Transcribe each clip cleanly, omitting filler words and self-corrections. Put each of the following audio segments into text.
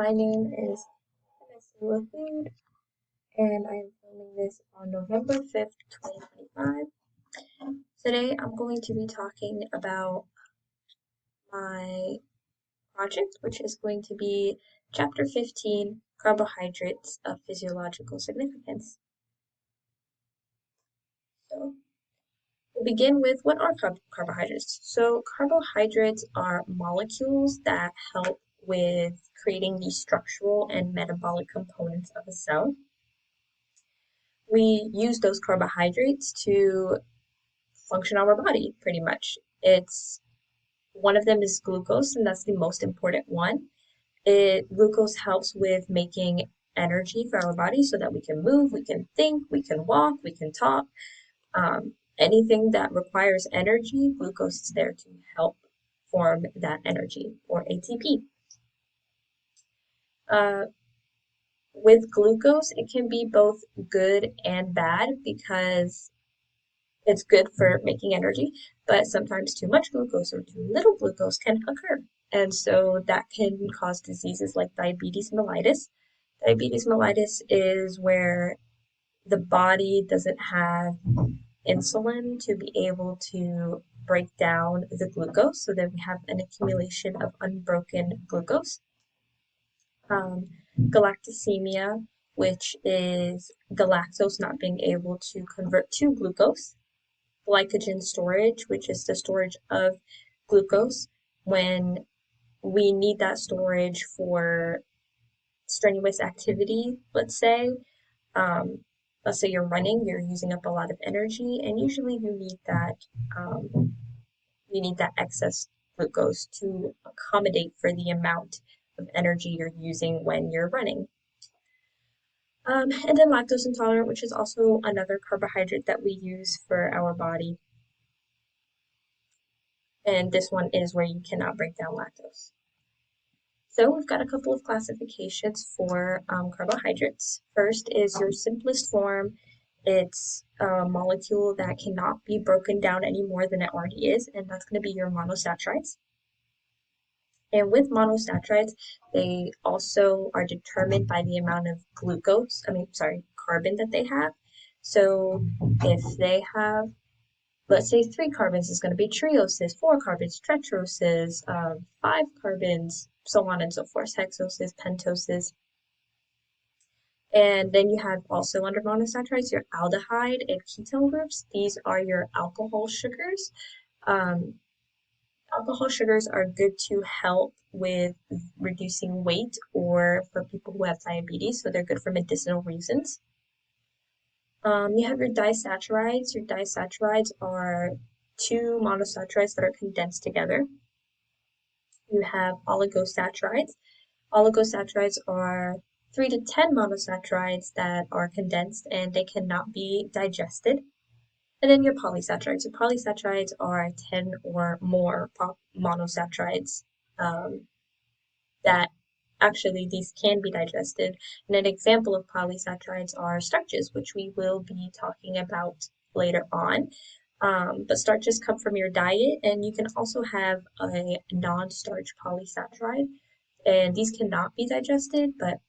My name is Vanessa Food, and I am filming this on November 5th, 2025. Today, I'm going to be talking about my project, which is going to be Chapter 15, Carbohydrates of Physiological Significance. So, we'll begin with what are carbohydrates? So, carbohydrates are molecules that help with creating the structural and metabolic components of a cell. We use those carbohydrates to function our body pretty much. It's one of them is glucose, and that's the most important one. Glucose helps with making energy for our body so that we can move, we can think, we can walk, we can talk. Anything that requires energy, glucose is there to help form that energy, or ATP. With glucose, it can be both good and bad because it's good for making energy, but sometimes too much glucose or too little glucose can occur. And so that can cause diseases like diabetes mellitus. Diabetes mellitus is where the body doesn't have insulin to be able to break down the glucose, so that we have an accumulation of unbroken glucose. Galactosemia, which is galactose not being able to convert to glucose. Glycogen storage, which is the storage of glucose when we need that storage for strenuous activity, let's say. Let's say you're running, you're using up a lot of energy, and usually you need that excess glucose to accommodate for the amount of energy you're using when you're running. And then lactose intolerant, which is also another carbohydrate that we use for our body. And this one is where you cannot break down lactose. So we've got a couple of classifications for carbohydrates. First is your simplest form. It's a molecule that cannot be broken down any more than it already is, and that's going to be your monosaccharides. And with monosaccharides, they also are determined by the amount of carbon that they have. So if they have, let's say 3 carbons is going to be trioses, 4 carbons, tetroses, 5 carbons, so on and so forth, hexoses, pentoses. And then you have also under monosaccharides your aldehyde and ketone groups. These are your alcohol sugars. Alcohol sugars are good to help with reducing weight or for people who have diabetes, so they're good for medicinal reasons. You have your disaccharides. Your disaccharides are 2 monosaccharides that are condensed together. You have oligosaccharides. Oligosaccharides are 3 to 10 monosaccharides that are condensed and they cannot be digested. And then your polysaccharides. Your polysaccharides are 10 or more monosaccharides that actually these can be digested. And an example of polysaccharides are starches, which we will be talking about later on. But starches come from your diet, and you can also have a non-starch polysaccharide, and these cannot be digested, but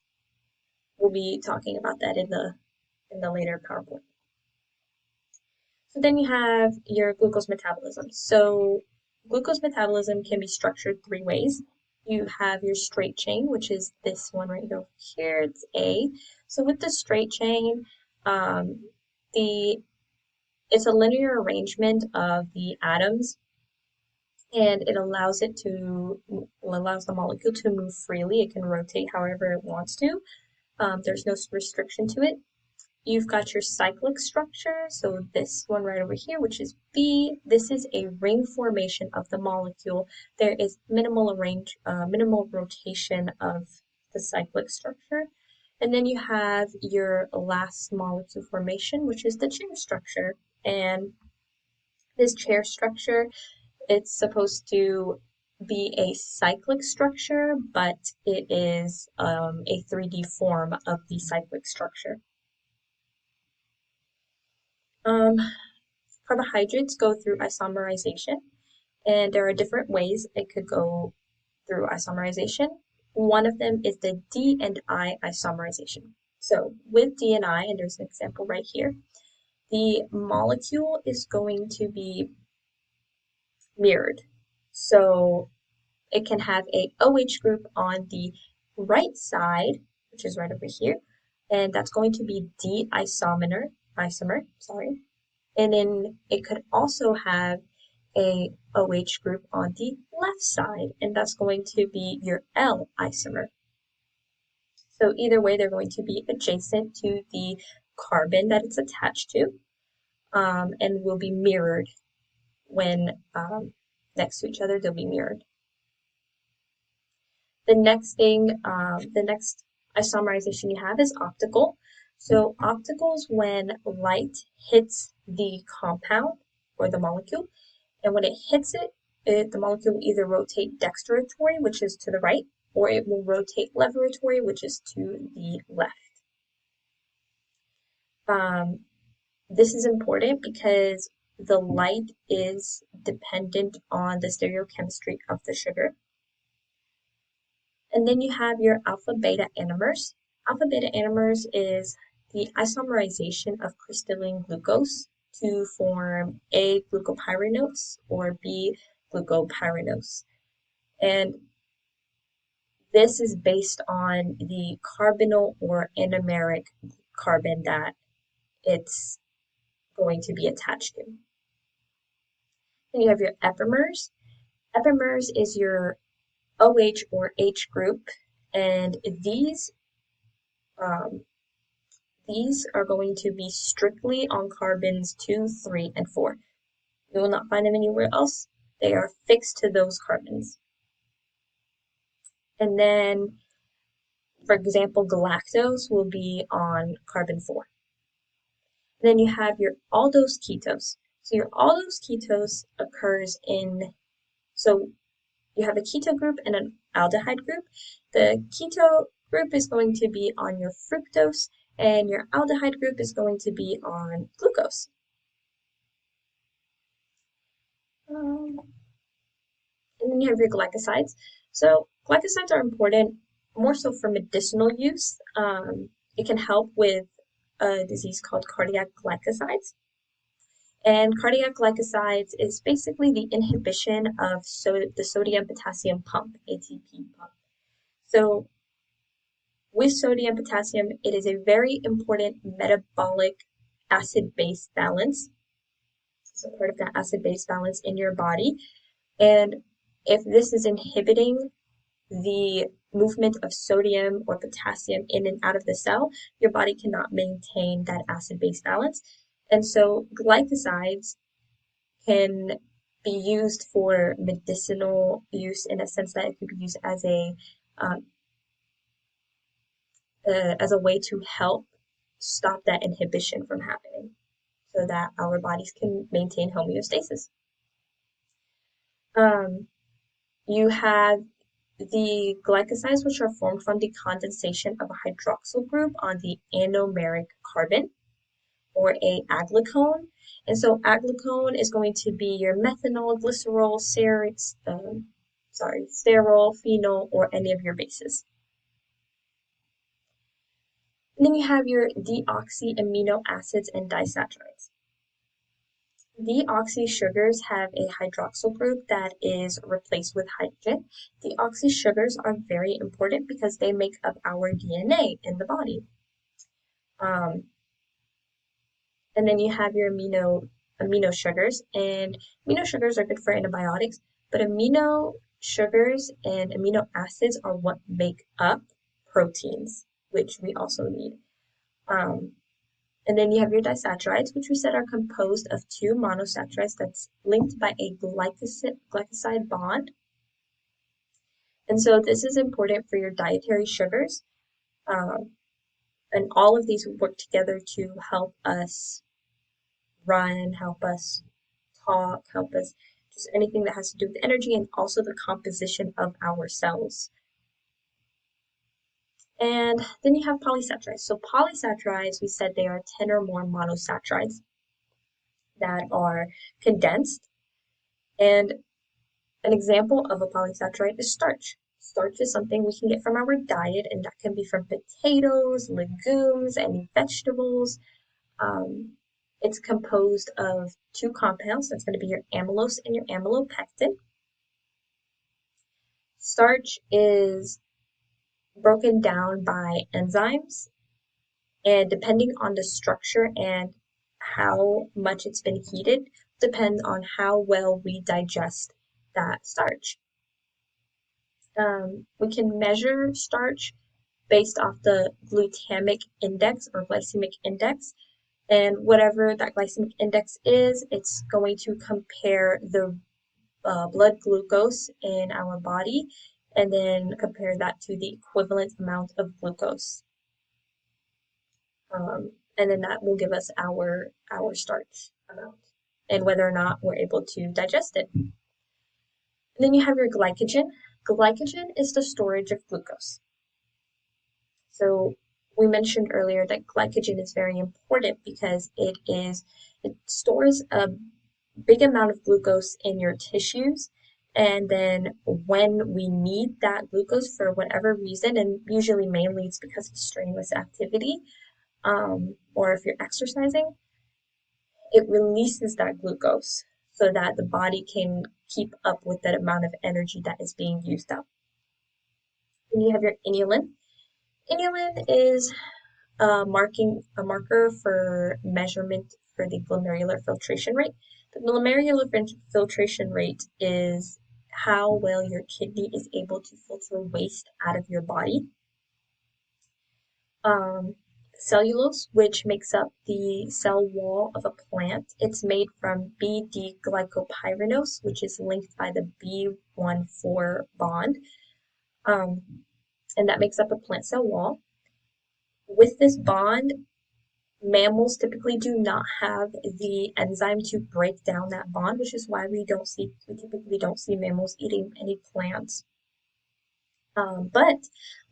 we'll be talking about that in the later PowerPoint. So then you have your glucose metabolism. So glucose metabolism can be structured 3 ways. You have your straight chain, which is this one right over here. It's A. So with the straight chain, it's a linear arrangement of the atoms, and it allows the molecule to move freely. It can rotate however it wants to. There's no restriction to it. You've got your cyclic structure, so this one right over here, which is B, this is a ring formation of the molecule. There is minimal rotation of the cyclic structure. And then you have your last molecule formation, which is the chair structure. And this chair structure, it's supposed to be a cyclic structure, but it is a 3D form of the cyclic structure. Carbohydrates go through isomerization, and there are different ways it could go through isomerization. One of them is the D and I isomerization. So with D and I, and there's an example right here, the molecule is going to be mirrored. So it can have a OH group on the right side, which is right over here, and that's going to be isomer, sorry. And then it could also have a OH group on the left side, and that's going to be your L isomer. So either way, they're going to be adjacent to the carbon that it's attached to, and will be mirrored when next to each other, they'll be mirrored. The next isomerization you have is optical. So optical is when light hits the compound or the molecule, and when it hits it, the molecule will either rotate dextratory, which is to the right, or it will rotate levoratory, which is to the left. This is important because the light is dependent on the stereochemistry of the sugar. And then you have your alpha beta anomers. Alpha beta anomers is the isomerization of crystalline glucose to form A glucopyranose or B glucopyranose. And this is based on the carbonyl or anomeric carbon that it's going to be attached to. Then you have your epimers. Epimers is your OH or H group, and these are going to be strictly on carbons 2, 3, and 4. You will not find them anywhere else. They are fixed to those carbons. And then, for example, galactose will be on carbon 4. And then you have your aldose ketose. So your aldose ketose occurs so you have a keto group and an aldehyde group. The keto group is going to be on your fructose, and your aldehyde group is going to be on glucose. And then you have your glycosides. So glycosides are important more so for medicinal use. It can help with a disease called cardiac glycosides. And cardiac glycosides is basically the inhibition of the sodium-potassium pump, ATP pump. So with sodium potassium, it is a very important metabolic acid-base balance. So part of that acid-base balance in your body. And if this is inhibiting the movement of sodium or potassium in and out of the cell, your body cannot maintain that acid-base balance. And so glycosides can be used for medicinal use in a sense that it could be used as a way to help stop that inhibition from happening so that our bodies can maintain homeostasis. You have the glycosides, which are formed from the condensation of a hydroxyl group on the anomeric carbon, or a aglycone. And so aglycone is going to be your methanol, glycerol, sterol, phenol, or any of your bases. And then you have your deoxy amino acids and disaccharides. Deoxy sugars have a hydroxyl group that is replaced with hydrogen. Deoxy sugars are very important because they make up our DNA in the body. And then you have your amino sugars, and amino sugars are good for antibiotics, but amino sugars and amino acids are what make up proteins, which we also need. And then you have your disaccharides, which we said are composed of two monosaccharides that's linked by a glycoside bond. And so this is important for your dietary sugars. And all of these work together to help us run, help us talk, help us just anything that has to do with energy and also the composition of our cells. And then you have polysaccharides. So polysaccharides, we said they are 10 or more monosaccharides that are condensed. And an example of a polysaccharide is starch. Starch is something we can get from our diet, and that can be from potatoes, legumes, any vegetables. Um, it's composed of two compounds. That's going to be your amylose and your amylopectin. Starch is broken down by enzymes, and depending on the structure and how much it's been heated, depends on how well we digest that starch. We can measure starch based off the glutamic index or glycemic index. And whatever that glycemic index is, it's going to compare the blood glucose in our body and then compare that to the equivalent amount of glucose. And then that will give us our starch amount and whether or not we're able to digest it. And then you have your glycogen. Glycogen is the storage of glucose. So we mentioned earlier that glycogen is very important because it stores a big amount of glucose in your tissues. And then when we need that glucose for whatever reason, and usually mainly it's because of strenuous activity, or if you're exercising, it releases that glucose so that the body can keep up with that amount of energy that is being used up. Then you have your inulin. Inulin is a marker for measurement for the glomerular filtration rate. The glomerular filtration rate is how well your kidney is able to filter waste out of your body. Cellulose, which makes up the cell wall of a plant, it's made from BD-glycopyranose, which is linked by the B14 bond, and that makes up a plant cell wall. With this bond, mammals typically do not have the enzyme to break down that bond, which is why we typically don't see mammals eating any plants. But on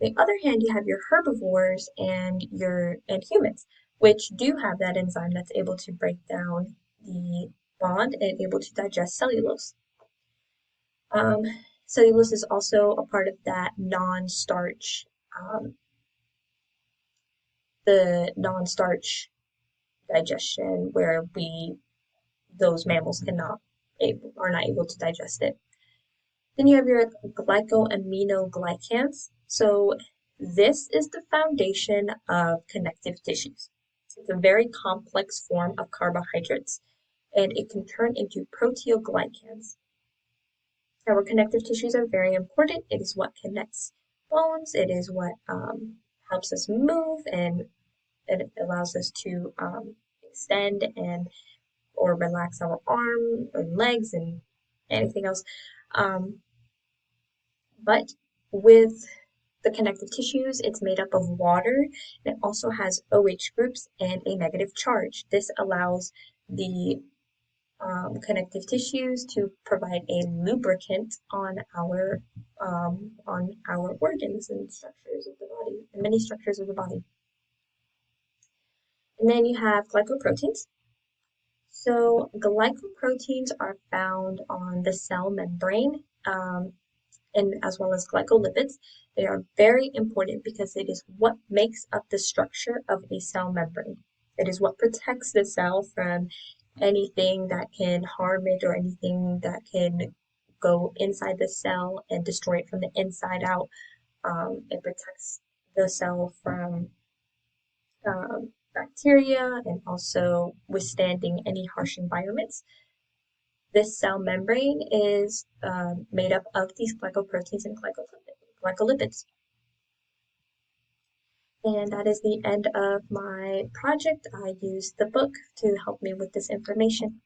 the other hand, you have your herbivores and humans, which do have that enzyme that's able to break down the bond and able to digest cellulose. Um, Cellulose is also a part of that non-starch, the non-starch digestion where those mammals are not able to digest it. Then you have your glycoaminoglycans. So this is the foundation of connective tissues. It's a very complex form of carbohydrates, and it can turn into proteoglycans. Our connective tissues are very important. It is what connects bones. It is what helps us move, and it allows us to extend or relax our arm and legs and anything else. But with the connective tissues, it's made up of water, and it also has OH groups and a negative charge. This allows the connective tissues to provide a lubricant on our organs and structures of the body, and many structures of the body. And then you have glycoproteins. So glycoproteins are found on the cell membrane, and as well as glycolipids. They are very important because it is what makes up the structure of a cell membrane. It is what protects the cell from anything that can harm it or anything that can go inside the cell and destroy it from the inside out. It protects the cell from bacteria and also withstanding any harsh environments. This cell membrane is made up of these glycoproteins and glycolipids. And that is the end of my project. I used the book to help me with this information.